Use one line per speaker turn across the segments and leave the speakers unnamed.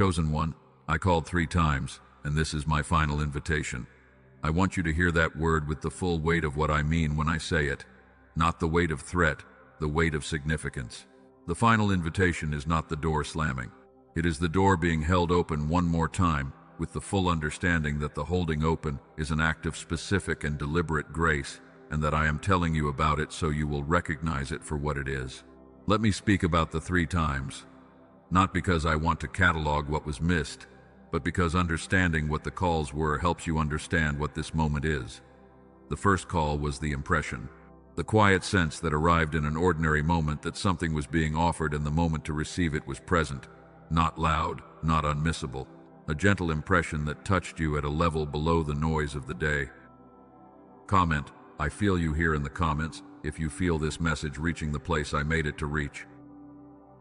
Chosen one, I called 3 times, and this is my final invitation. I want you to hear that word with the full weight of what I mean when I say it. Not the weight of threat, the weight of significance. The final invitation is not the door slamming. It is the door being held open one more time, with the full understanding that the holding open is an act of specific and deliberate grace, and that I am telling you about it so you will recognize it for what it is. Let me speak about the 3 times. Not because I want to catalog what was missed, but because understanding what the calls were helps you understand what this moment is. The first call was the impression. The quiet sense that arrived in an ordinary moment that something was being offered and the moment to receive it was present. Not loud, not unmissable. A gentle impression that touched you at a level below the noise of the day. Comment, I feel you here in the comments, if you feel this message reaching the place I made it to reach.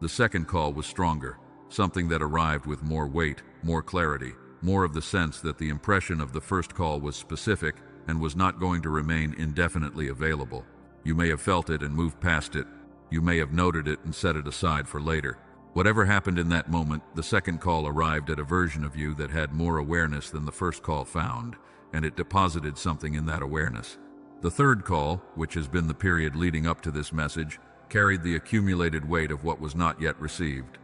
The second call was stronger, something that arrived with more weight, more clarity, more of the sense that the impression of the first call was specific and was not going to remain indefinitely available. You may have felt it and moved past it. You may have noted it and set it aside for later. Whatever happened in that moment, the second call arrived at a version of you that had more awareness than the first call found, and it deposited something in that awareness. The third call, which has been the period leading up to this message, carried the accumulated weight of what was not yet received.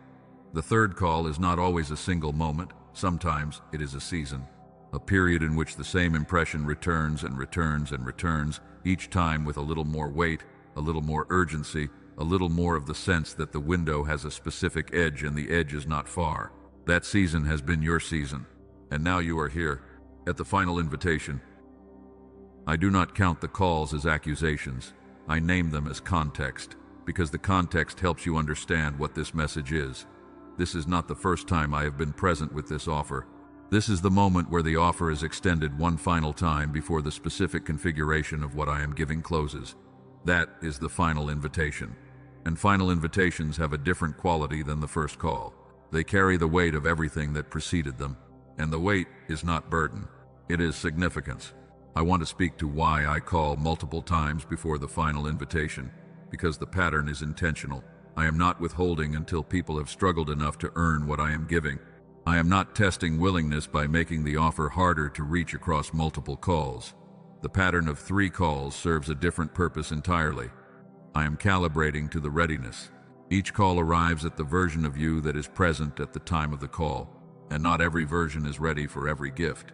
The third call is not always a single moment, sometimes it is a season. A period in which the same impression returns and returns and returns, each time with a little more weight, a little more urgency, a little more of the sense that the window has a specific edge and the edge is not far. That season has been your season, and now you are here, at the final invitation. I do not count the calls as accusations. I name them as context, because the context helps you understand what this message is. This is not the first time I have been present with this offer. This is the moment where the offer is extended one final time before the specific configuration of what I am giving closes. That is the final invitation. And final invitations have a different quality than the first call. They carry the weight of everything that preceded them. And the weight is not burden. It is significance. I want to speak to why I call multiple times before the final invitation, because the pattern is intentional. I am not withholding until people have struggled enough to earn what I am giving. I am not testing willingness by making the offer harder to reach across multiple calls. The pattern of 3 calls serves a different purpose entirely. I am calibrating to the readiness. Each call arrives at the version of you that is present at the time of the call, and not every version is ready for every gift.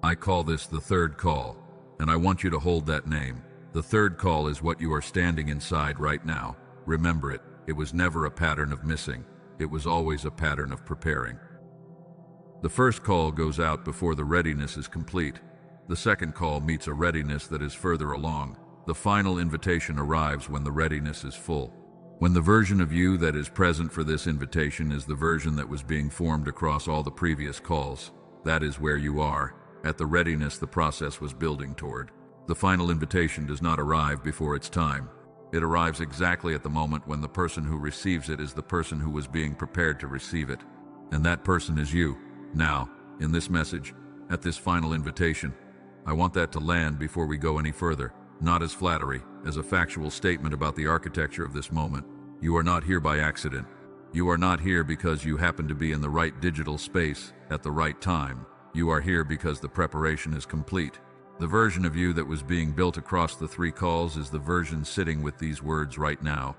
I call this the third call, and I want you to hold that name. The third call is what you are standing inside right now. Remember it. It was never a pattern of missing. It was always a pattern of preparing. The first call goes out before the readiness is complete. The second call meets a readiness that is further along. The final invitation arrives when the readiness is full. When the version of you that is present for this invitation is the version that was being formed across all the previous calls, that is where you are. At the readiness the process was building toward. The final invitation does not arrive before its time. It arrives exactly at the moment when the person who receives it is the person who was being prepared to receive it. And that person is you. Now, in this message, at this final invitation, I want that to land before we go any further, not as flattery, as a factual statement about the architecture of this moment. You are not here by accident. You are not here because you happen to be in the right digital space at the right time. You are here because the preparation is complete. The version of you that was being built across the 3 calls is the version sitting with these words right now.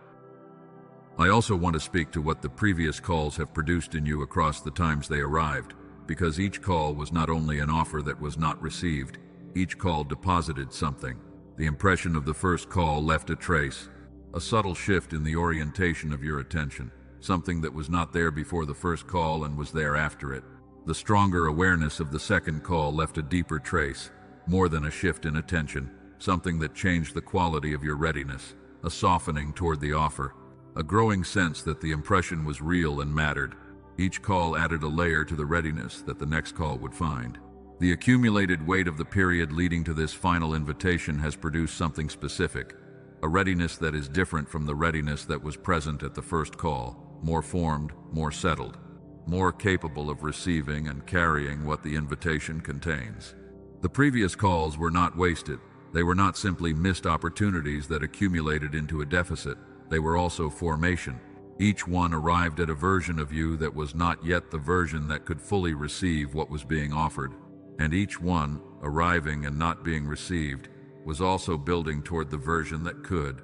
I also want to speak to what the previous calls have produced in you across the times they arrived, because each call was not only an offer that was not received, each call deposited something. The impression of the first call left a trace, a subtle shift in the orientation of your attention, something that was not there before the first call and was there after it. The stronger awareness of the second call left a deeper trace, more than a shift in attention, something that changed the quality of your readiness, a softening toward the offer, a growing sense that the impression was real and mattered. Each call added a layer to the readiness that the next call would find. The accumulated weight of the period leading to this final invitation has produced something specific, a readiness that is different from the readiness that was present at the first call, more formed, more settled, more capable of receiving and carrying what the invitation contains. The previous calls were not wasted. They were not simply missed opportunities that accumulated into a deficit. They were also formation. Each one arrived at a version of you that was not yet the version that could fully receive what was being offered. And each one, arriving and not being received, was also building toward the version that could.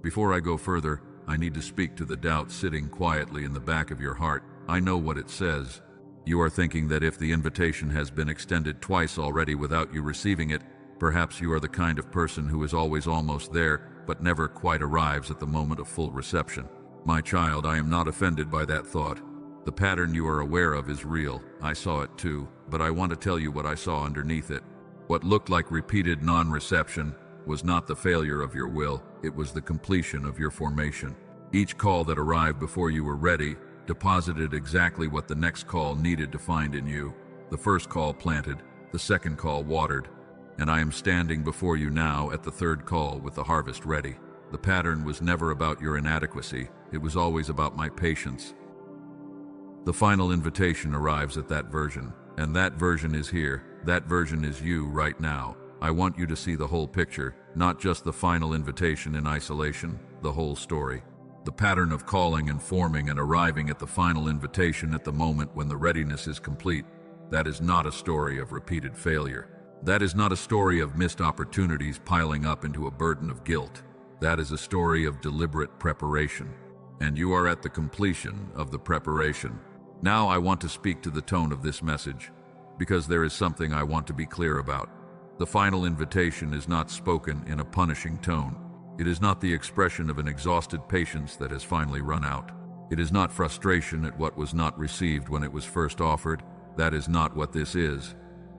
Before I go further, I need to speak to the doubt sitting quietly in the back of your heart. I know what it says. You are thinking that if the invitation has been extended twice already without you receiving it, perhaps you are the kind of person who is always almost there, but never quite arrives at the moment of full reception. My child, I am not offended by that thought. The pattern you are aware of is real. I saw it too, but I want to tell you what I saw underneath it. What looked like repeated non-reception was not the failure of your will, it was the completion of your formation. Each call that arrived before you were ready deposited exactly what the next call needed to find in you. The first call planted, the second call watered, and I am standing before you now at the third call with the harvest ready. The pattern was never about your inadequacy, it was always about my patience. The final invitation arrives at that version, and that version is here. That version is you right now. I want you to see the whole picture, not just the final invitation in isolation, the whole story. The pattern of calling and forming and arriving at the final invitation at the moment when the readiness is complete, that is not a story of repeated failure. That is not a story of missed opportunities piling up into a burden of guilt. That is a story of deliberate preparation. And you are at the completion of the preparation. Now I want to speak to the tone of this message, because there is something I want to be clear about. The final invitation is not spoken in a punishing tone. It is not the expression of an exhausted patience that has finally run out. It is not frustration at what was not received when it was first offered. That is not what this is.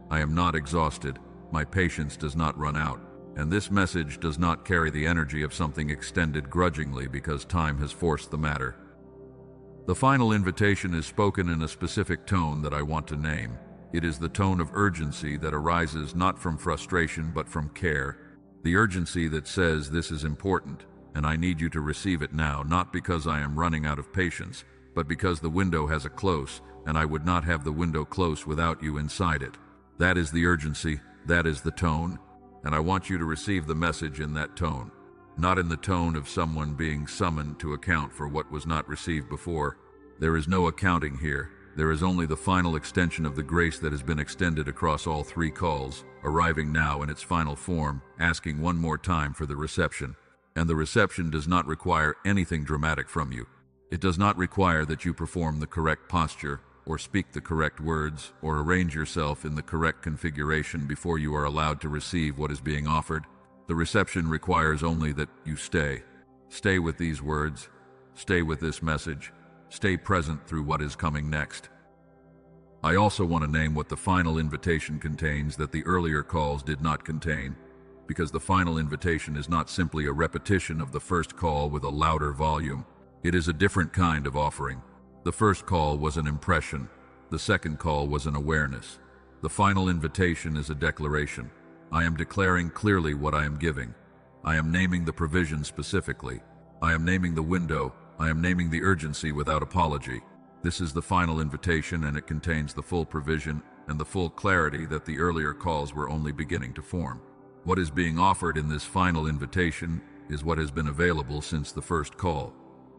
I am not exhausted. My patience does not run out. And this message does not carry the energy of something extended grudgingly because time has forced the matter. The final invitation is spoken in a specific tone that I want to name. It is the tone of urgency that arises not from frustration but from care. The urgency that says this is important, and I need you to receive it now, not because I am running out of patience, but because the window has a close, and I would not have the window close without you inside it. That is the urgency, that is the tone, and I want you to receive the message in that tone, not in the tone of someone being summoned to account for what was not received before. There is no accounting here. There is only the final extension of the grace that has been extended across all three calls, arriving now in its final form, asking one more time for the reception. And the reception does not require anything dramatic from you. It does not require that you perform the correct posture, or speak the correct words, or arrange yourself in the correct configuration before you are allowed to receive what is being offered. The reception requires only that you stay. Stay with these words. Stay with this message. Stay present through what is coming next. I also want to name what the final invitation contains that the earlier calls did not contain, because the final invitation is not simply a repetition of the first call with a louder volume. It is a different kind of offering. The first call was an impression. The second call was an awareness. The final invitation is a declaration. I am declaring clearly what I am giving. I am naming the provision specifically. I am naming the window. I am naming the urgency without apology. This is the final invitation, and it contains the full provision and the full clarity that the earlier calls were only beginning to form. What is being offered in this final invitation is what has been available since the first call,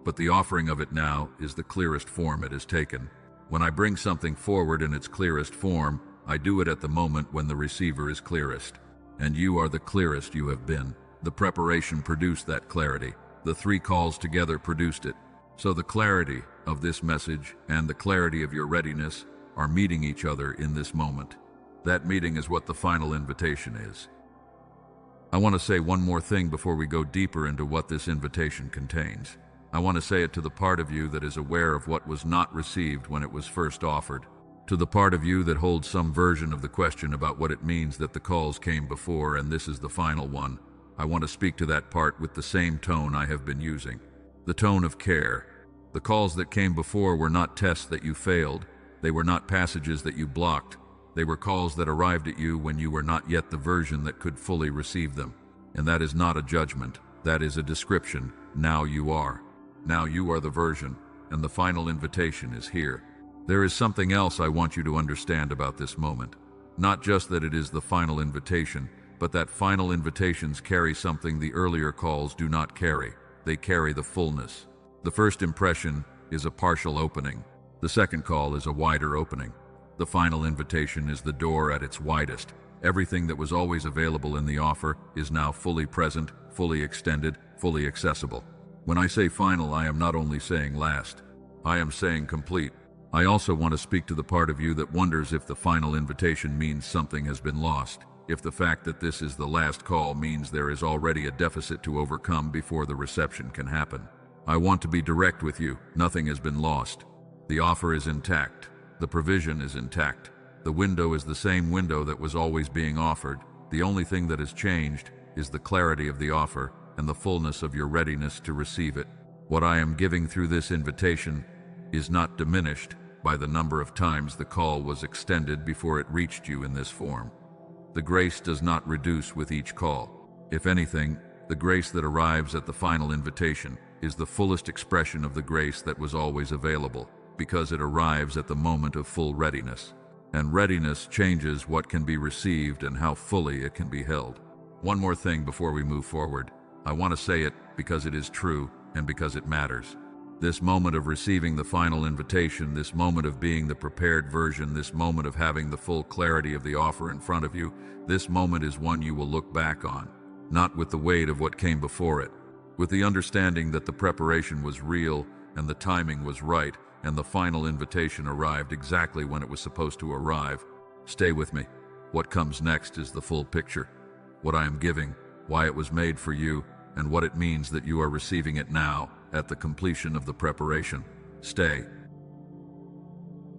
but the offering of it now is the clearest form it has taken. When I bring something forward in its clearest form, I do it at the moment when the receiver is clearest, and you are the clearest you have been. The preparation produced that clarity. The three calls together produced it. So the clarity of this message and the clarity of your readiness are meeting each other in this moment. That meeting is what the final invitation is. I want to say one more thing before we go deeper into what this invitation contains. I want to say it to the part of you that is aware of what was not received when it was first offered. To the part of you that holds some version of the question about what it means that the calls came before and this is the final one. I want to speak to that part with the same tone I have been using. The tone of care. The calls that came before were not tests that you failed. They were not passages that you blocked. They were calls that arrived at you when you were not yet the version that could fully receive them. And that is not a judgment. That is a description. Now you are. Now you are the version, and the final invitation is here. There is something else I want you to understand about this moment. Not just that it is the final invitation, but that final invitations carry something the earlier calls do not carry. They carry the fullness. The first impression is a partial opening. The second call is a wider opening. The final invitation is the door at its widest. Everything that was always available in the offer is now fully present, fully extended, fully accessible. When I say final, I am not only saying last. I am saying complete. I also want to speak to the part of you that wonders if the final invitation means something has been lost, if the fact that this is the last call means there is already a deficit to overcome before the reception can happen. I want to be direct with you. Nothing has been lost. The offer is intact. The provision is intact. The window is the same window that was always being offered. The only thing that has changed is the clarity of the offer and the fullness of your readiness to receive it. What I am giving through this invitation is not diminished by the number of times the call was extended before it reached you in this form. The grace does not reduce with each call. If anything, the grace that arrives at the final invitation is the fullest expression of the grace that was always available, because it arrives at the moment of full readiness. And readiness changes what can be received and how fully it can be held. One more thing before we move forward. I want to say it because it is true and because it matters. This moment of receiving the final invitation, this moment of being the prepared version, this moment of having the full clarity of the offer in front of you, this moment is one you will look back on, not with the weight of what came before it, with the understanding that the preparation was real and the timing was right and the final invitation arrived exactly when it was supposed to arrive. Stay with me. What comes next is the full picture. What I am giving, why it was made for you, and what it means that you are receiving it now at the completion of the preparation. Stay.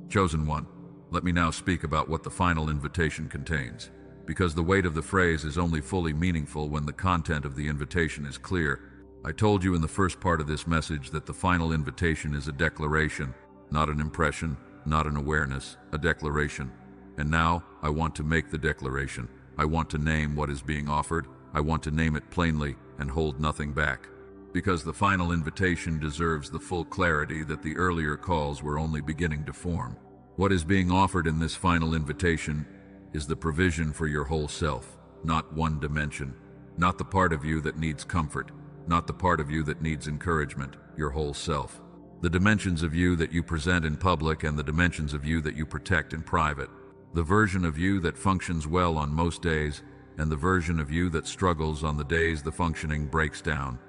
Chosen one, let me now speak about what the final invitation contains, because the weight of the phrase is only fully meaningful when the content of the invitation is clear. I told you in the first part of this message that the final invitation is a declaration, not an impression, not an awareness, a declaration. And now, I want to make the declaration. I want to name what is being offered. I want to name it plainly and hold nothing back. Because the final invitation deserves the full clarity that the earlier calls were only beginning to form. What is being offered in this final invitation is the provision for your whole self, not one dimension, not the part of you that needs comfort, not the part of you that needs encouragement, your whole self. The dimensions of you that you present in public and the dimensions of you that you protect in private. The version of you that functions well on most days and the version of you that struggles on the days the functioning breaks down.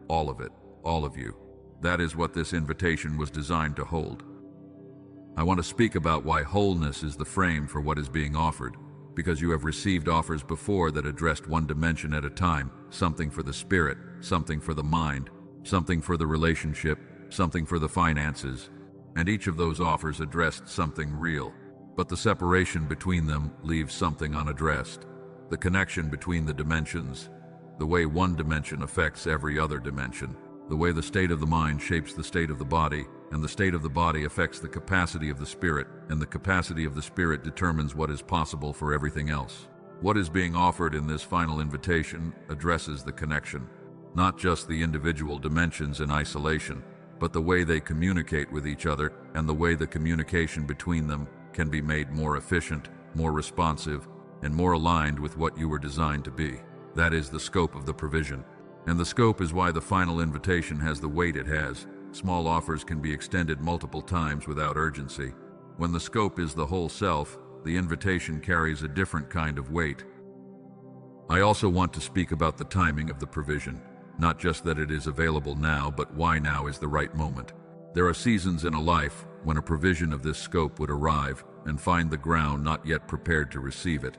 All of it, all of you. That is what this invitation was designed to hold. I want to speak about why wholeness is the frame for what is being offered, because you have received offers before that addressed one dimension at a time, something for the spirit, something for the mind, something for the relationship, something for the finances, and each of those offers addressed something real, but the separation between them leaves something unaddressed. The connection between the dimensions, the way one dimension affects every other dimension, the way the state of the mind shapes the state of the body, and the state of the body affects the capacity of the spirit, and the capacity of the spirit determines what is possible for everything else. What is being offered in this final invitation addresses the connection, not just the individual dimensions in isolation, but the way they communicate with each other and the way the communication between them can be made more efficient, more responsive, and more aligned with what you were designed to be. That is the scope of the provision. And the scope is why the final invitation has the weight it has. Small offers can be extended multiple times without urgency. When the scope is the whole self, the invitation carries a different kind of weight. I also want to speak about the timing of the provision, not just that it is available now, but why now is the right moment. There are seasons in a life when a provision of this scope would arrive and find the ground not yet prepared to receive it.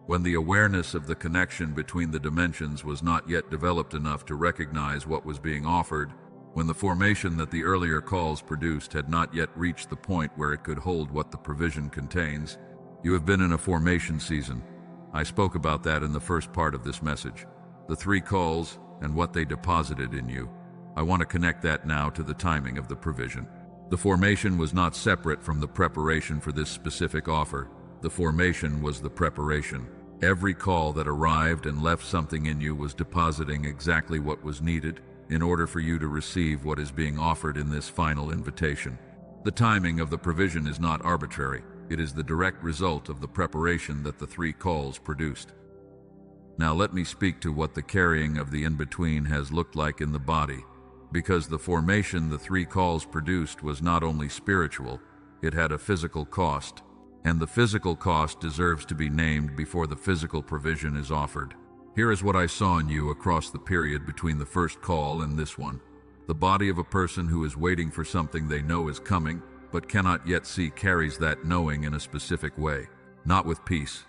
When the awareness of the connection between the dimensions was not yet developed enough to recognize what was being offered, when the formation that the earlier calls produced had not yet reached the point where it could hold what the provision contains. You have been in a formation season. I spoke about that in the first part of this message. The 3 calls and what they deposited in you. I want to connect that now to the timing of the provision. The formation was not separate from the preparation for this specific offer. The formation was the preparation. Every call that arrived and left something in you was depositing exactly what was needed in order for you to receive what is being offered in this final invitation. The timing of the provision is not arbitrary. It is the direct result of the preparation that the 3 calls produced. Now let me speak to what the carrying of the in-between has looked like in the body. because the formation the 3 calls produced was not only spiritual, it had a physical cost, and the physical cost deserves to be named before the physical provision is offered. Here is what I saw in you across the period between the first call and this one. The body of a person who is waiting for something they know is coming, but cannot yet see, carries that knowing in a specific way, not with peace,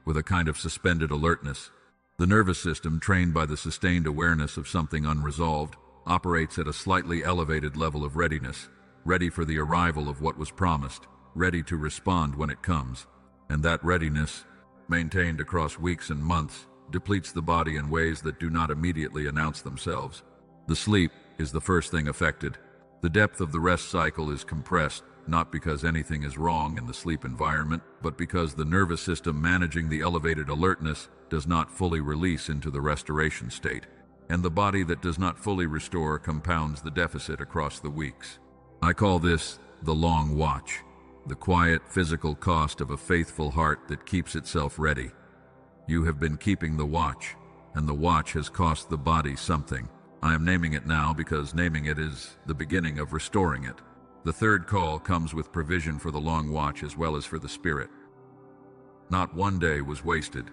with a kind of suspended alertness. The nervous system, trained by the sustained awareness of something unresolved, operates at a slightly elevated level of readiness, ready for the arrival of what was promised, ready to respond when it comes. And that readiness, maintained across weeks and months, depletes the body in ways that do not immediately announce themselves. The sleep is the first thing affected. The depth of the rest cycle is compressed, not because anything is wrong in the sleep environment, but because the nervous system managing the elevated alertness does not fully release into the restoration state. And the body that does not fully restore compounds the deficit across the weeks. I call this the long watch, the quiet physical cost of a faithful heart that keeps itself ready. You have been keeping the watch, and the watch has cost the body something. I am naming it now because naming it is the beginning of restoring it. The third call comes with provision for the long watch as well as for the spirit. Not one day was wasted.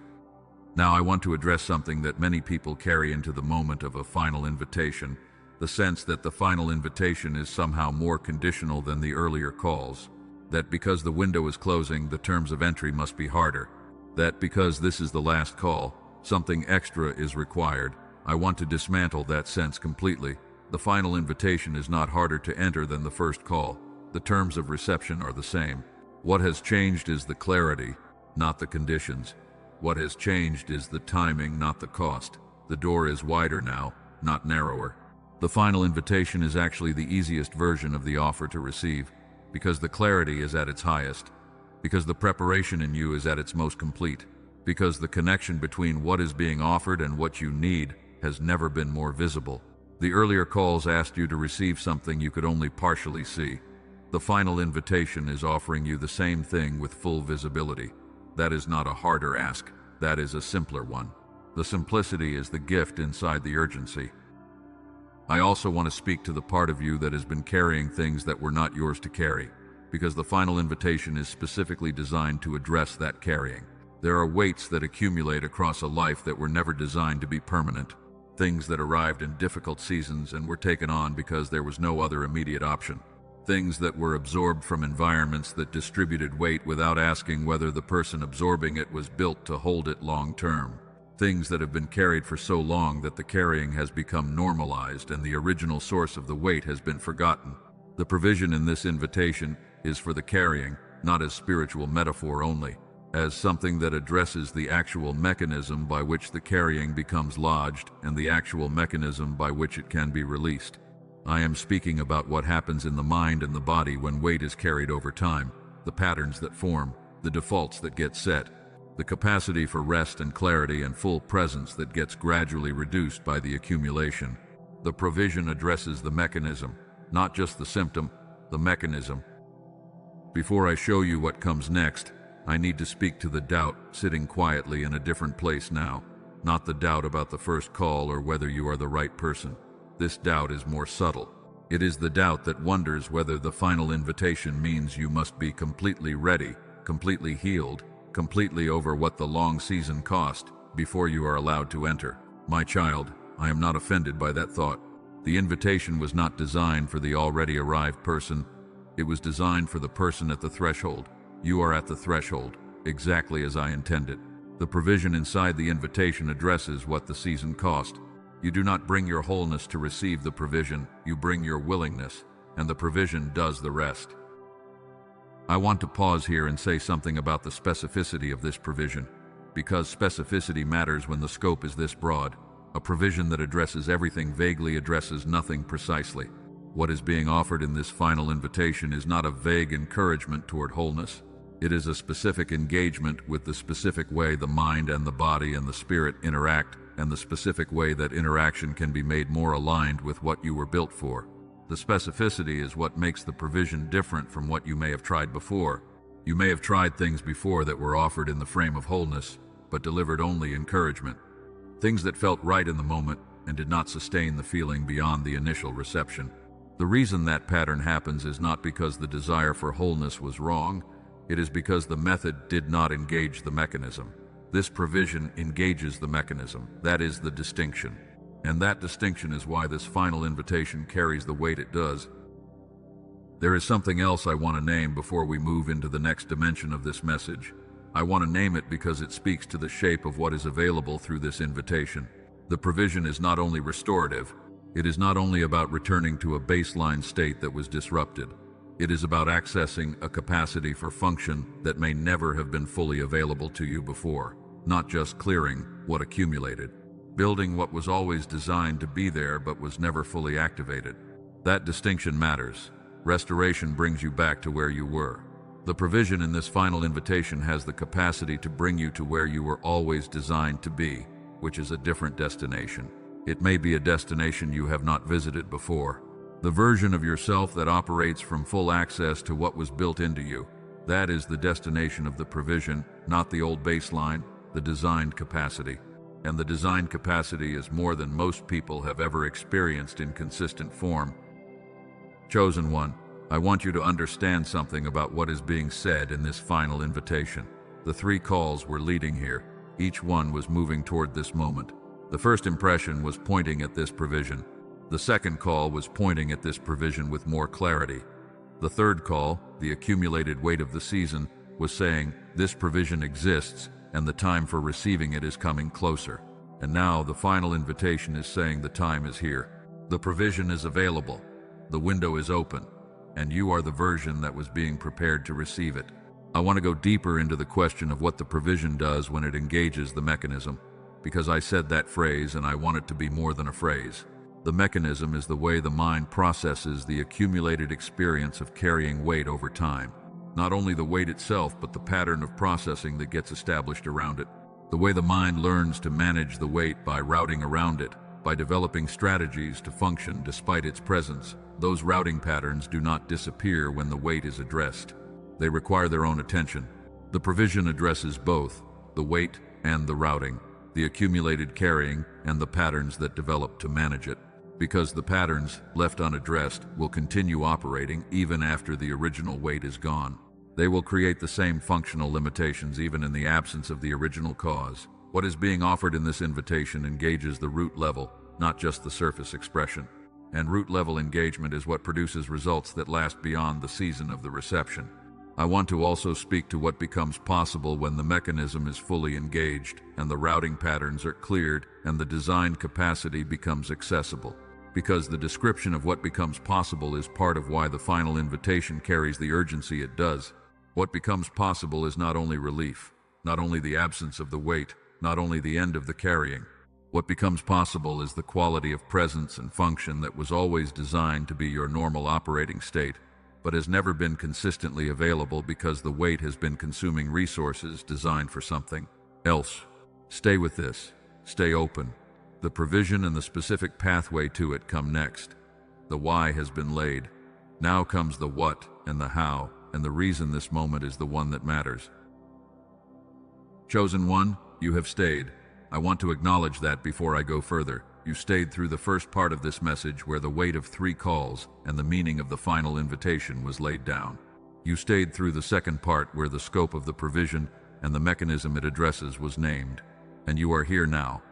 Now I want to address something that many people carry into the moment of a final invitation, the sense that the final invitation is somehow more conditional than the earlier calls, that because the window is closing, the terms of entry must be harder, that because this is the last call, something extra is required. I want to dismantle that sense completely. The final invitation is not harder to enter than the first call. The terms of reception are the same. What has changed is the clarity, not the conditions. What has changed is the timing, not the cost. The door is wider now, not narrower. The final invitation is actually the easiest version of the offer to receive, because the clarity is at its highest, because the preparation in you is at its most complete, because the connection between what is being offered and what you need has never been more visible. The earlier calls asked you to receive something you could only partially see. The final invitation is offering you the same thing with full visibility. That is not a harder ask, that is a simpler one. The simplicity is the gift inside the urgency. I also want to speak to the part of you that has been carrying things that were not yours to carry, because the final invitation is specifically designed to address that carrying. There are weights that accumulate across a life that were never designed to be permanent. Things that arrived in difficult seasons and were taken on because there was no other immediate option. Things that were absorbed from environments that distributed weight without asking whether the person absorbing it was built to hold it long term. Things that have been carried for so long that the carrying has become normalized and the original source of the weight has been forgotten. The provision in this invitation is for the carrying, not as spiritual metaphor only, as something that addresses the actual mechanism by which the carrying becomes lodged and the actual mechanism by which it can be released. I am speaking about what happens in the mind and the body when weight is carried over time, the patterns that form, the defaults that get set, the capacity for rest and clarity and full presence that gets gradually reduced by the accumulation. The provision addresses the mechanism, not just the symptom, the mechanism. Before I show you what comes next, I need to speak to the doubt sitting quietly in a different place now, not the doubt about the first call or whether you are the right person. This doubt is more subtle. It is the doubt that wonders whether the final invitation means you must be completely ready, completely healed, completely over what the long season cost before you are allowed to enter. My child, I am not offended by that thought. The invitation was not designed for the already arrived person. It was designed for the person at the threshold. You are at the threshold, exactly as I intended. The provision inside the invitation addresses what the season cost. You do not bring your wholeness to receive the provision, you bring your willingness, and the provision does the rest. I want to pause here and say something about the specificity of this provision, because specificity matters when the scope is this broad. A provision that addresses everything vaguely addresses nothing precisely. What is being offered in this final invitation is not a vague encouragement toward wholeness. It is a specific engagement with the specific way the mind and the body and the spirit interact, and the specific way that interaction can be made more aligned with what you were built for. The specificity is what makes the provision different from what you may have tried before. You may have tried things before that were offered in the frame of wholeness, but delivered only encouragement. Things that felt right in the moment and did not sustain the feeling beyond the initial reception. The reason that pattern happens is not because the desire for wholeness was wrong, it is because the method did not engage the mechanism. This provision engages the mechanism. That is the distinction. And that distinction is why this final invitation carries the weight it does. There is something else I want to name before we move into the next dimension of this message. I want to name it because it speaks to the shape of what is available through this invitation. The provision is not only restorative, it is not only about returning to a baseline state that was disrupted. It is about accessing a capacity for function that may never have been fully available to you before, not just clearing what accumulated, building what was always designed to be there but was never fully activated. That distinction matters. Restoration brings you back to where you were. The provision in this final invitation has the capacity to bring you to where you were always designed to be, which is a different destination. It may be a destination you have not visited before. The version of yourself that operates from full access to what was built into you. That is the destination of the provision, not the old baseline, the designed capacity. And the designed capacity is more than most people have ever experienced in consistent form. Chosen one, I want you to understand something about what is being said in this final invitation. The three calls were leading here. Each one was moving toward this moment. The first impression was pointing at this provision. The second call was pointing at this provision with more clarity. The third call, the accumulated weight of the season, was saying, this provision exists, and the time for receiving it is coming closer. And now the final invitation is saying the time is here. The provision is available. The window is open, and you are the version that was being prepared to receive it. I want to go deeper into the question of what the provision does when it engages the mechanism, because I said that phrase and I want it to be more than a phrase. The mechanism is the way the mind processes the accumulated experience of carrying weight over time. Not only the weight itself, but the pattern of processing that gets established around it. The way the mind learns to manage the weight by routing around it, by developing strategies to function despite its presence. Those routing patterns do not disappear when the weight is addressed. They require their own attention. The provision addresses both, the weight and the routing, the accumulated carrying and the patterns that develop to manage it. Because the patterns, left unaddressed, will continue operating even after the original weight is gone. They will create the same functional limitations even in the absence of the original cause. What is being offered in this invitation engages the root level, not just the surface expression. And root-level engagement is what produces results that last beyond the season of the reception. I want to also speak to what becomes possible when the mechanism is fully engaged, and the routing patterns are cleared, and the designed capacity becomes accessible. Because the description of what becomes possible is part of why the final invitation carries the urgency it does. What becomes possible is not only relief, not only the absence of the weight, not only the end of the carrying. What becomes possible is the quality of presence and function that was always designed to be your normal operating state, but has never been consistently available because the weight has been consuming resources designed for something else. Stay with this. Stay open. The provision and the specific pathway to it come next. The why has been laid. Now comes the what and the how, and the reason this moment is the one that matters. Chosen one, you have stayed. I want to acknowledge that before I go further. You stayed through the first part of this message where the weight of three calls and the meaning of the final invitation was laid down. You stayed through the second part where the scope of the provision and the mechanism it addresses was named. And you are here now.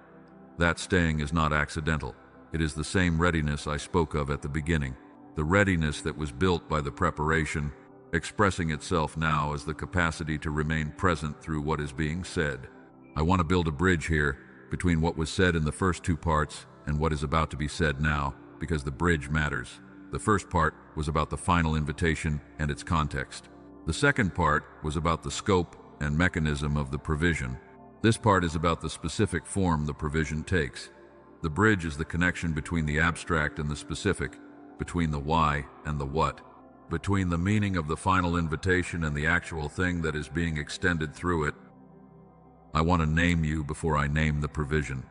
That staying is not accidental. It is the same readiness I spoke of at the beginning. The readiness that was built by the preparation, expressing itself now as the capacity to remain present through what is being said. I want to build a bridge here between what was said in the first two parts and what is about to be said now, because the bridge matters. The first part was about the final invitation and its context. The second part was about the scope and mechanism of the provision. This part is about the specific form the provision takes. The bridge is the connection between the abstract and the specific, between the why and the what, between the meaning of the final invitation and the actual thing that is being extended through it. I want to name you before I name the provision,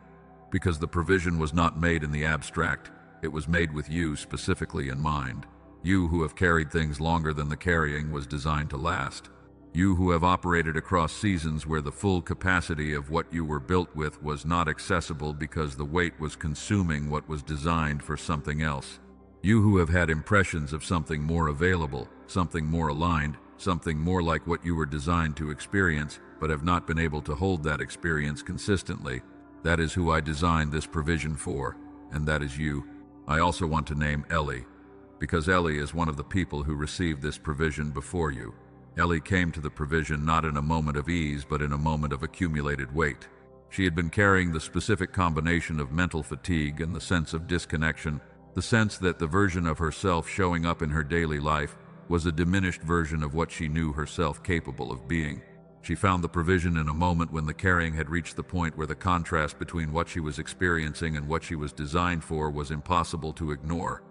because the provision was not made in the abstract. It was made with you specifically in mind. You who have carried things longer than the carrying was designed to last. You who have operated across seasons where the full capacity of what you were built with was not accessible because the weight was consuming what was designed for something else. You who have had impressions of something more available, something more aligned, something more like what you were designed to experience, but have not been able to hold that experience consistently. That is who I designed this provision for, and that is you. I also want to name Ellie, because Ellie is one of the people who received this provision before you. Ellie came to the provision not in a moment of ease, but in a moment of accumulated weight. She had been carrying the specific combination of mental fatigue and the sense of disconnection, the sense that the version of herself showing up in her daily life was a diminished version of what she knew herself capable of being. She found the provision in a moment when the carrying had reached the point where the contrast between what she was experiencing and what she was designed for was impossible to ignore.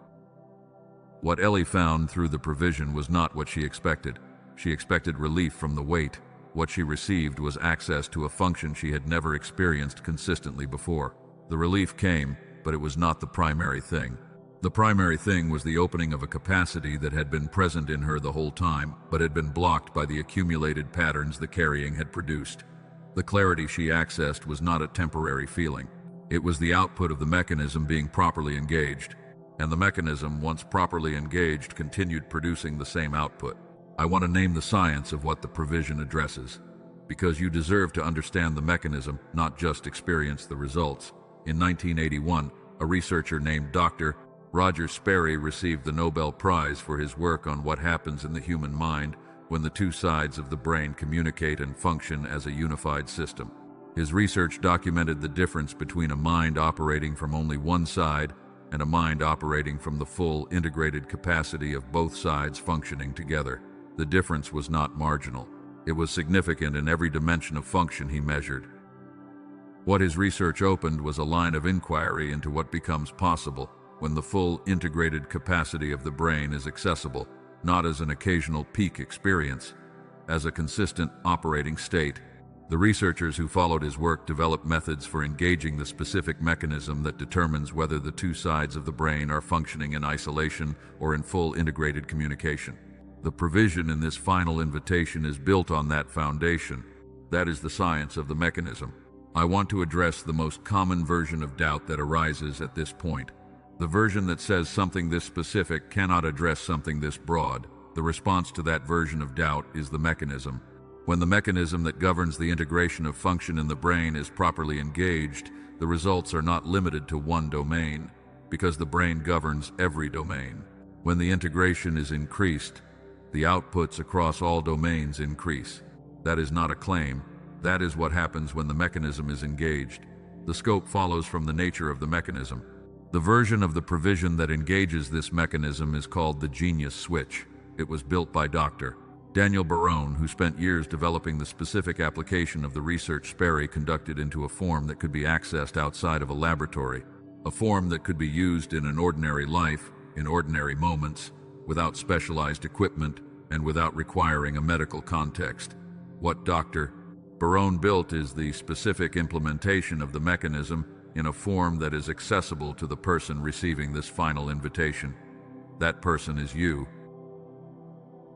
What Ellie found through the provision was not what she expected. She expected relief from the weight. What she received was access to a function she had never experienced consistently before. The relief came, but it was not the primary thing. The primary thing was the opening of a capacity that had been present in her the whole time, but had been blocked by the accumulated patterns the carrying had produced. The clarity she accessed was not a temporary feeling. It was the output of the mechanism being properly engaged, and the mechanism, once properly engaged, continued producing the same output. I want to name the science of what the provision addresses, because you deserve to understand the mechanism, not just experience the results. In 1981, a researcher named Dr. Roger Sperry received the Nobel Prize for his work on what happens in the human mind when the two sides of the brain communicate and function as a unified system. His research documented the difference between a mind operating from only one side and a mind operating from the full integrated capacity of both sides functioning together. The difference was not marginal. It was significant in every dimension of function he measured. What his research opened was a line of inquiry into what becomes possible when the full integrated capacity of the brain is accessible, not as an occasional peak experience, as a consistent operating state. The researchers who followed his work developed methods for engaging the specific mechanism that determines whether the two sides of the brain are functioning in isolation or in full integrated communication. The provision in this final invitation is built on that foundation. That is the science of the mechanism. I want to address the most common version of doubt that arises at this point. The version that says something this specific cannot address something this broad. The response to that version of doubt is the mechanism. When the mechanism that governs the integration of function in the brain is properly engaged, the results are not limited to one domain, because the brain governs every domain. When the integration is increased, the outputs across all domains increase. That is not a claim. That is what happens when the mechanism is engaged. The scope follows from the nature of the mechanism. The version of the provision that engages this mechanism is called the genius switch. It was built by Dr. Daniel Barone, who spent years developing the specific application of the research Sperry conducted into a form that could be accessed outside of a laboratory, a form that could be used in an ordinary life, in ordinary moments, without specialized equipment, and without requiring a medical context. What Dr. Barone built is the specific implementation of the mechanism in a form that is accessible to the person receiving this final invitation. That person is you.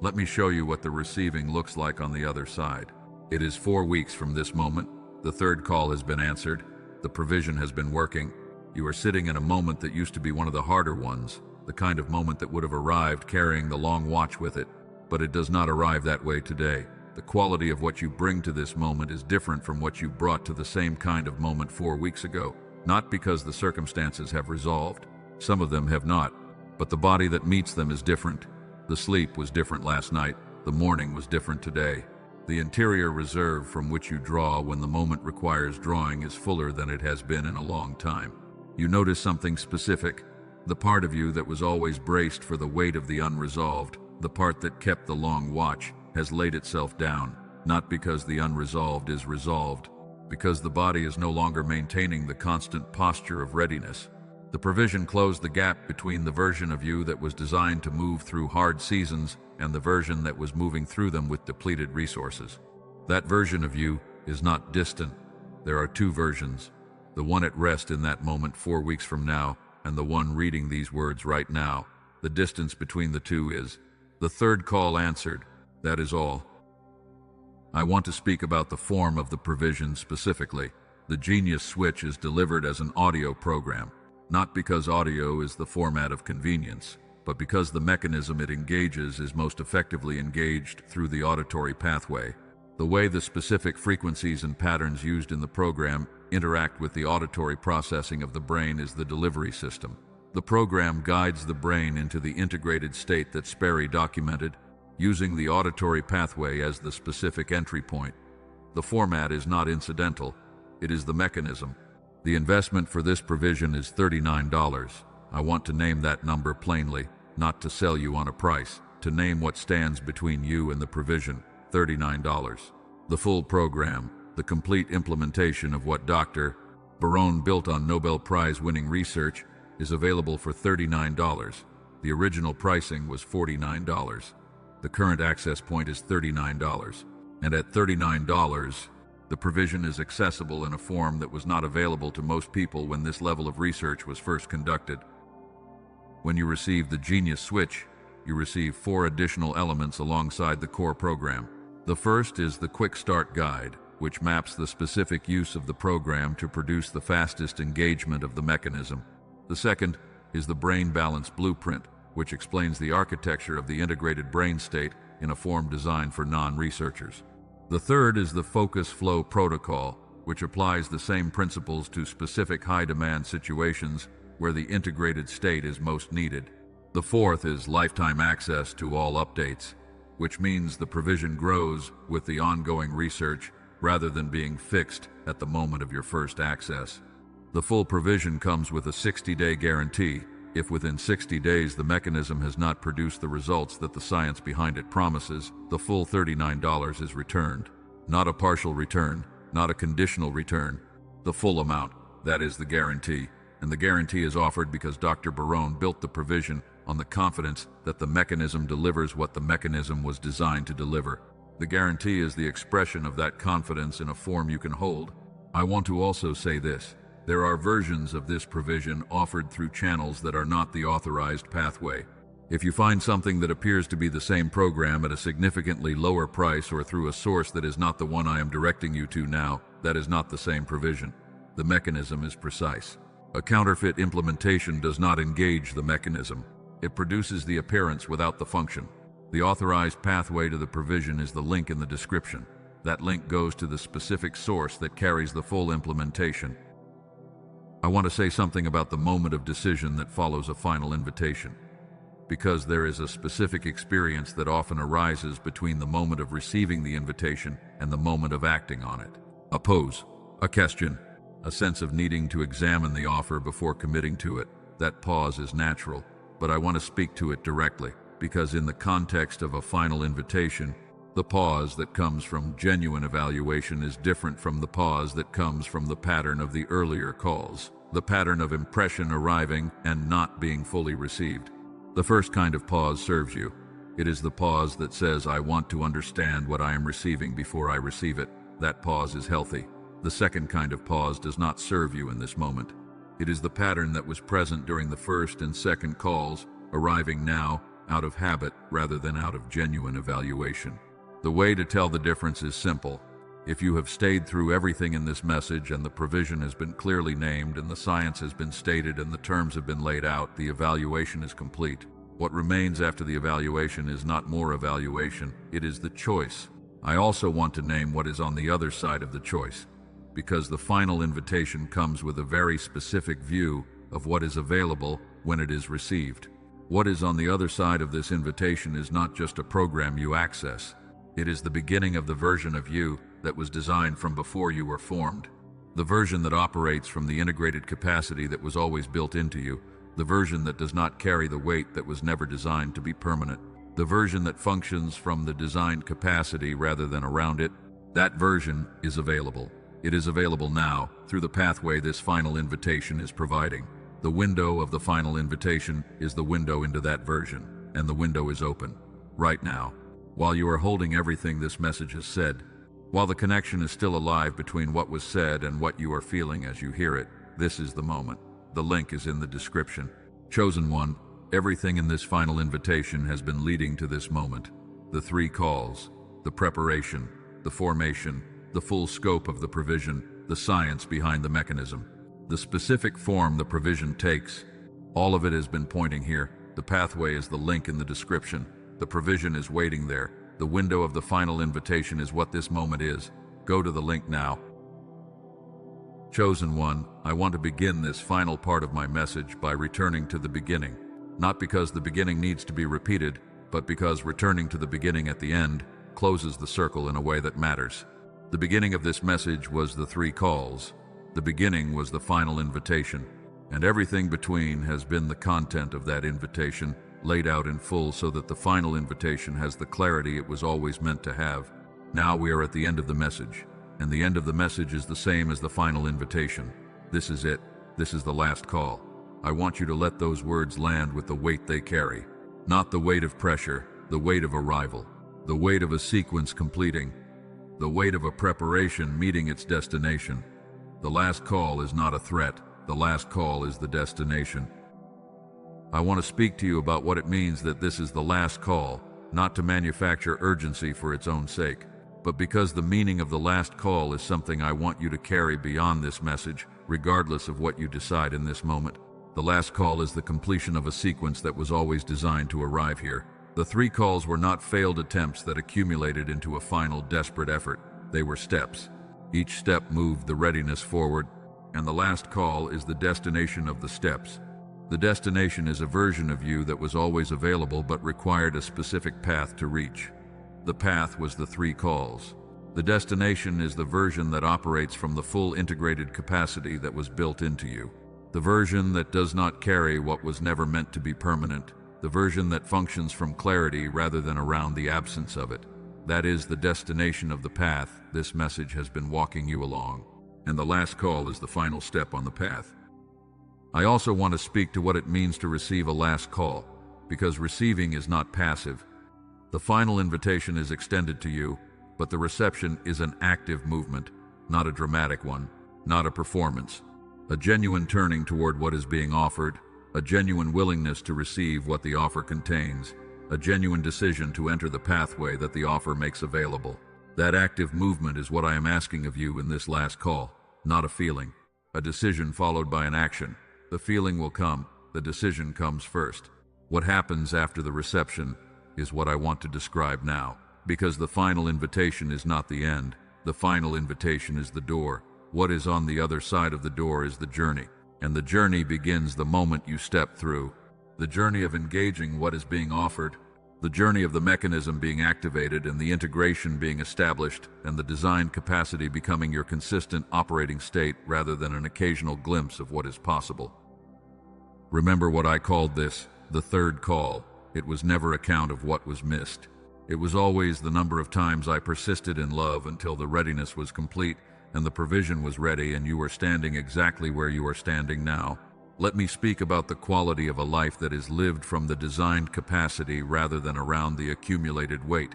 Let me show you what the receiving looks like on the other side. It is 4 weeks from this moment. The third call has been answered. The provision has been working. You are sitting in a moment that used to be one of the harder ones, the kind of moment that would have arrived carrying the long watch with it, but it does not arrive that way today. The quality of what you bring to this moment is different from what you brought to the same kind of moment 4 weeks ago, not because the circumstances have resolved. Some of them have not, but the body that meets them is different. The sleep was different last night. The morning was different today. The interior reserve from which you draw when the moment requires drawing is fuller than it has been in a long time. You notice something specific. The part of you that was always braced for the weight of the unresolved, the part that kept the long watch, has laid itself down, not because the unresolved is resolved, because the body is no longer maintaining the constant posture of readiness. The provision closed the gap between the version of you that was designed to move through hard seasons and the version that was moving through them with depleted resources. That version of you is not distant. There are two versions, the one at rest in that moment 4 weeks from now, and the one reading these words right now. The distance between the two is the third call answered. That is all. I want to speak about the form of the provision specifically. The Genius Switch is delivered as an audio program, not because audio is the format of convenience, but because the mechanism it engages is most effectively engaged through the auditory pathway. The way the specific frequencies and patterns used in the program interact with the auditory processing of the brain is the delivery system. The program guides the brain into the integrated state that Sperry documented, using the auditory pathway as the specific entry point. The format is not incidental, it is the mechanism. The investment for this provision is $39. I want to name that number plainly, not to sell you on a price, to name what stands between you and the provision, $39. The full program, the complete implementation of what Dr. Barone built on Nobel Prize winning research, is available for $39. The original pricing was $49. The current access point is $39. And at $39, the provision is accessible in a form that was not available to most people when this level of research was first conducted. When you receive the Genius Switch, you receive 4 additional elements alongside the core program. The first is the Quick Start Guide, which maps the specific use of the program to produce the fastest engagement of the mechanism. The second is the Brain Balance Blueprint, which explains the architecture of the integrated brain state in a form designed for non-researchers. The third is the Focus Flow Protocol, which applies the same principles to specific high-demand situations where the integrated state is most needed. The fourth is lifetime access to all updates, which means the provision grows with the ongoing research rather than being fixed at the moment of your first access. The full provision comes with a 60-day guarantee. If within 60 days the mechanism has not produced the results that the science behind it promises, the full $39 is returned. Not a partial return, not a conditional return. The full amount, that is the guarantee. And the guarantee is offered because Dr. Barone built the provision on the confidence that the mechanism delivers what the mechanism was designed to deliver. The guarantee is the expression of that confidence in a form you can hold. I want to also say this. There are versions of this provision offered through channels that are not the authorized pathway. If you find something that appears to be the same program at a significantly lower price or through a source that is not the one I am directing you to now, that is not the same provision. The mechanism is precise. A counterfeit implementation does not engage the mechanism. It produces the appearance without the function. The authorized pathway to the provision is the link in the description. That link goes to the specific source that carries the full implementation. I want to say something about the moment of decision that follows a final invitation, because there is a specific experience that often arises between the moment of receiving the invitation and the moment of acting on it. A pose, a question, a sense of needing to examine the offer before committing to it. That pause is natural, but I want to speak to it directly, because in the context of a final invitation, the pause that comes from genuine evaluation is different from the pause that comes from the pattern of the earlier calls, the pattern of impression arriving and not being fully received. The first kind of pause serves you. It is the pause that says, I want to understand what I am receiving before I receive it. That pause is healthy. The second kind of pause does not serve you in this moment. It is the pattern that was present during the first and second calls, arriving now out of habit rather than out of genuine evaluation. The way to tell the difference is simple. If you have stayed through everything in this message and the provision has been clearly named and the science has been stated and the terms have been laid out, the evaluation is complete. What remains after the evaluation is not more evaluation, it is the choice. I also want to name what is on the other side of the choice, because the final invitation comes with a very specific view of what is available when it is received. What is on the other side of this invitation is not just a program you access. It is the beginning of the version of you that was designed from before you were formed. The version that operates from the integrated capacity that was always built into you. The version that does not carry the weight that was never designed to be permanent. The version that functions from the designed capacity rather than around it. That version is available. It is available now through the pathway this final invitation is providing. The window of the final invitation is the window into that version, and the window is open right now. While you are holding everything this message has said, while the connection is still alive between what was said and what you are feeling as you hear it, this is the moment. The link is in the description. Chosen one, everything in this final invitation has been leading to this moment. The 3 calls, the preparation, the formation, the full scope of the provision, the science behind the mechanism, the specific form the provision takes. All of it has been pointing here. The pathway is the link in the description. The provision is waiting there. The window of the final invitation is what this moment is. Go to the link now. Chosen one, I want to begin this final part of my message by returning to the beginning. Not because the beginning needs to be repeated, but because returning to the beginning at the end closes the circle in a way that matters. The beginning of this message was the 3 calls. The beginning was the final invitation, and everything between has been the content of that invitation, laid out in full so that the final invitation has the clarity it was always meant to have. Now we are at the end of the message, and the end of the message is the same as the final invitation. This is it. This is the last call. I want you to let those words land with the weight they carry. Not the weight of pressure, the weight of arrival, the weight of a sequence completing, the weight of a preparation meeting its destination. The last call is not a threat. The last call is the destination. I want to speak to you about what it means that this is the last call, not to manufacture urgency for its own sake, but because the meaning of the last call is something I want you to carry beyond this message, regardless of what you decide in this moment. The last call is the completion of a sequence that was always designed to arrive here. The 3 calls were not failed attempts that accumulated into a final desperate effort. They were steps. Each step moved the readiness forward, and the last call is the destination of the steps. The destination is a version of you that was always available but required a specific path to reach. The path was the 3 calls. The destination is the version that operates from the full integrated capacity that was built into you. The version that does not carry what was never meant to be permanent. The version that functions from clarity rather than around the absence of it. That is the destination of the path this message has been walking you along. And the last call is the final step on the path. I also want to speak to what it means to receive a last call, because receiving is not passive. The final invitation is extended to you, but the reception is an active movement, not a dramatic one, not a performance. A genuine turning toward what is being offered, a genuine willingness to receive what the offer contains, a genuine decision to enter the pathway that the offer makes available. That active movement is what I am asking of you in this last call, not a feeling. A decision followed by an action. The feeling will come, the decision comes first. What happens after the reception is what I want to describe now, because the final invitation is not the end. The final invitation is the door. What is on the other side of the door is the journey, and the journey begins the moment you step through. The journey of engaging what is being offered, the journey of the mechanism being activated and the integration being established, and the design capacity becoming your consistent operating state rather than an occasional glimpse of what is possible. Remember what I called this, the 3rd call. It was never a count of what was missed. It was always the number of times I persisted in love until the readiness was complete and the provision was ready and you were standing exactly where you are standing now. Let me speak about the quality of a life that is lived from the designed capacity rather than around the accumulated weight,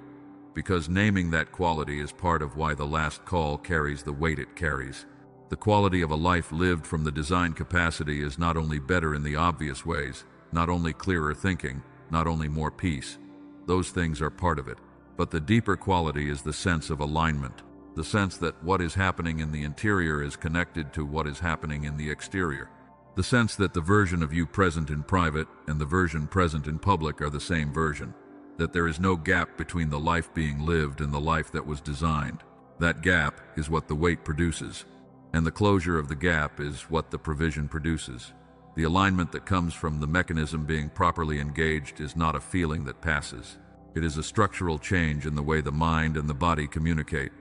because naming that quality is part of why the last call carries the weight it carries. The quality of a life lived from the designed capacity is not only better in the obvious ways, not only clearer thinking, not only more peace. Those things are part of it, but the deeper quality is the sense of alignment, the sense that what is happening in the interior is connected to what is happening in the exterior. The sense that the version of you present in private and the version present in public are the same version. That there is no gap between the life being lived and the life that was designed. That gap is what the weight produces. And the closure of the gap is what the provision produces. The alignment that comes from the mechanism being properly engaged is not a feeling that passes. It is a structural change in the way the mind and the body communicate.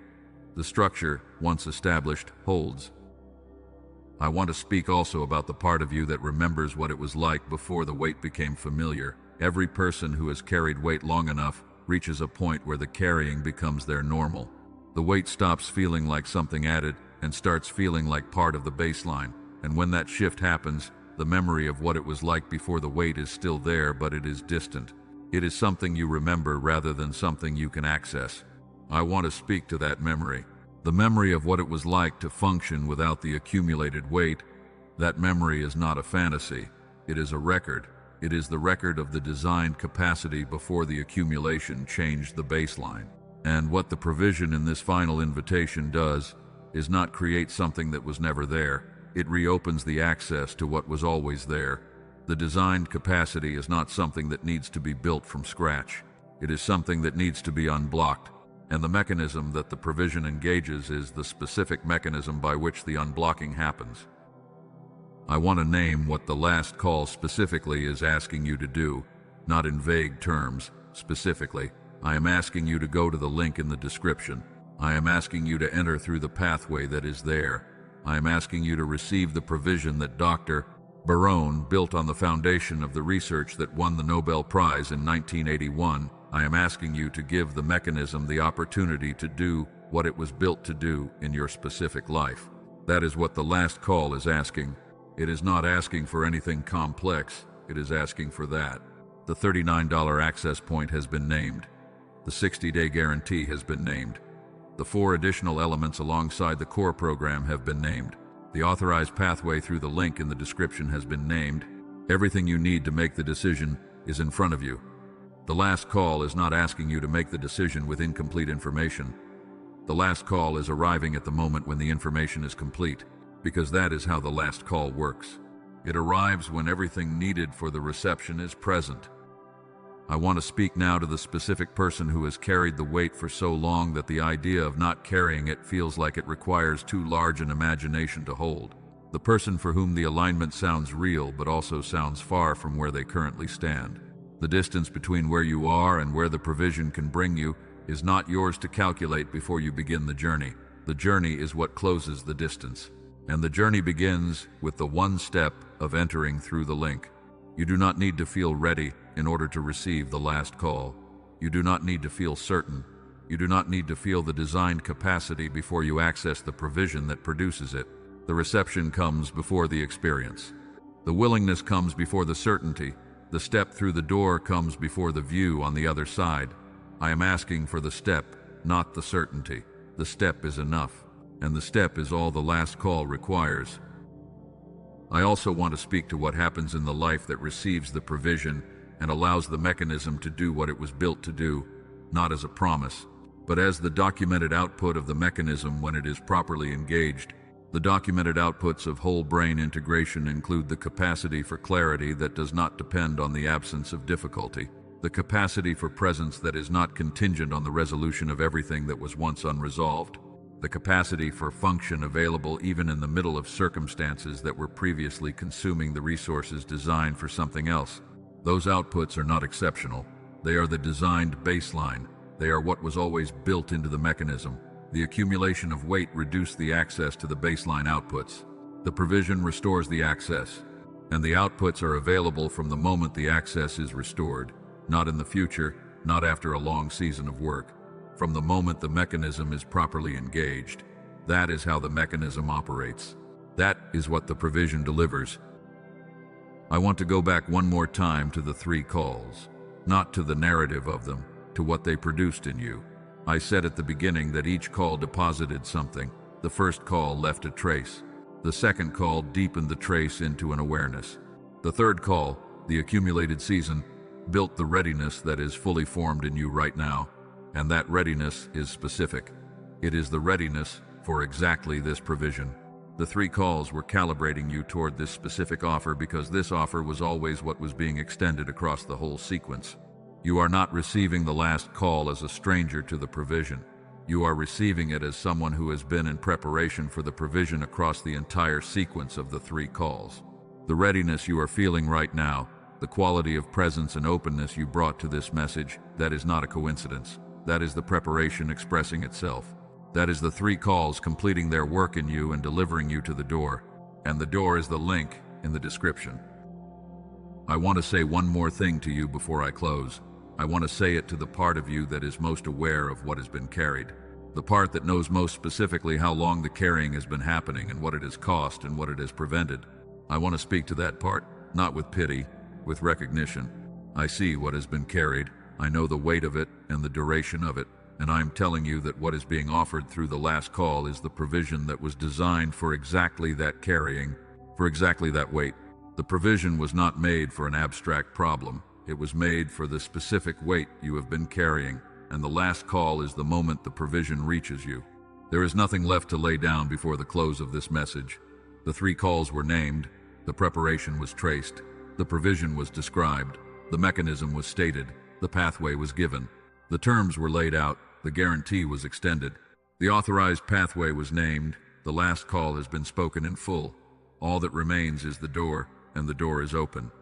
The structure, once established, holds. I want to speak also about the part of you that remembers what it was like before the weight became familiar. Every person who has carried weight long enough reaches a point where the carrying becomes their normal. The weight stops feeling like something added and starts feeling like part of the baseline. And when that shift happens, the memory of what it was like before the weight is still there, but it is distant. It is something you remember rather than something you can access. I want to speak to that memory. The memory of what it was like to function without the accumulated weight. That memory is not a fantasy. It is a record. It is the record of the designed capacity before the accumulation changed the baseline. And what the provision in this final invitation does is not create something that was never there. It reopens the access to what was always there. The designed capacity is not something that needs to be built from scratch. It is something that needs to be unblocked. And the mechanism that the provision engages is the specific mechanism by which the unblocking happens. I want to name what the last call specifically is asking you to do, not in vague terms. Specifically, I am asking you to go to the link in the description. I am asking you to enter through the pathway that is there. I am asking you to receive the provision that Dr. Barone built on the foundation of the research that won the Nobel Prize in 1981. I am asking you to give the mechanism the opportunity to do what it was built to do in your specific life. That is what the last call is asking. It is not asking for anything complex. It is asking for that. The $39 access point has been named. The 60-day guarantee has been named. The 4 additional elements alongside the core program have been named. The authorized pathway through the link in the description has been named. Everything you need to make the decision is in front of you. The last call is not asking you to make the decision with incomplete information. The last call is arriving at the moment when the information is complete, because that is how the last call works. It arrives when everything needed for the reception is present. I want to speak now to the specific person who has carried the weight for so long that the idea of not carrying it feels like it requires too large an imagination to hold. The person for whom the alignment sounds real but also sounds far from where they currently stand. The distance between where you are and where the provision can bring you is not yours to calculate before you begin the journey. The journey is what closes the distance. And the journey begins with the one step of entering through the link. You do not need to feel ready in order to receive the last call. You do not need to feel certain. You do not need to feel the designed capacity before you access the provision that produces it. The reception comes before the experience. The willingness comes before the certainty. The step through the door comes before the view on the other side. I am asking for the step, not the certainty. The step is enough, and the step is all the last call requires. I also want to speak to what happens in the life that receives the provision and allows the mechanism to do what it was built to do, not as a promise, but as the documented output of the mechanism when it is properly engaged. The documented outputs of whole brain integration include the capacity for clarity that does not depend on the absence of difficulty, the capacity for presence that is not contingent on the resolution of everything that was once unresolved, the capacity for function available even in the middle of circumstances that were previously consuming the resources designed for something else. Those outputs are not exceptional. They are the designed baseline. They are what was always built into the mechanism. The accumulation of weight reduced the access to the baseline outputs. The provision restores the access, and the outputs are available from the moment the access is restored, not in the future, not after a long season of work. From the moment the mechanism is properly engaged. That is how the mechanism operates. That is what the provision delivers. I want to go back one more time to the 3 calls, not to the narrative of them, to what they produced in you. I said at the beginning that each call deposited something. The first call left a trace. The second call deepened the trace into an awareness. The third call, the accumulated season, built the readiness that is fully formed in you right now. And that readiness is specific. It is the readiness for exactly this provision. The 3 calls were calibrating you toward this specific offer because this offer was always what was being extended across the whole sequence. You are not receiving the last call as a stranger to the provision. You are receiving it as someone who has been in preparation for the provision across the entire sequence of the 3 calls. The readiness you are feeling right now, the quality of presence and openness you brought to this message, that is not a coincidence. That is the preparation expressing itself. That is the 3 calls completing their work in you and delivering you to the door. And the door is the link in the description. I want to say one more thing to you before I close. I want to say it to the part of you that is most aware of what has been carried. The part that knows most specifically how long the carrying has been happening and what it has cost and what it has prevented. I want to speak to that part, not with pity, with recognition. I see what has been carried. I know the weight of it and the duration of it. And I'm telling you that what is being offered through the last call is the provision that was designed for exactly that carrying, for exactly that weight. The provision was not made for an abstract problem. It was made for the specific weight you have been carrying. and the last call is the moment the provision reaches you. There is nothing left to lay down before the close of this message. The 3 calls were named, the preparation was traced, the provision was described, the mechanism was stated, the pathway was given. The terms were laid out, the guarantee was extended. The authorized pathway was named, the last call has been spoken in full. All that remains is the door, and the door is open.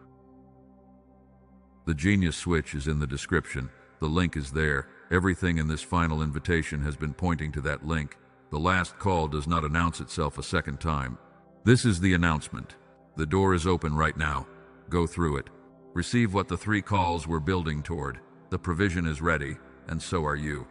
The genius switch is in the description. The link is there. Everything in this final invitation has been pointing to that link. The last call does not announce itself a second time. This is the announcement. The door is open right now. Go through it. Receive what the 3 calls were building toward. The provision is ready, and so are you.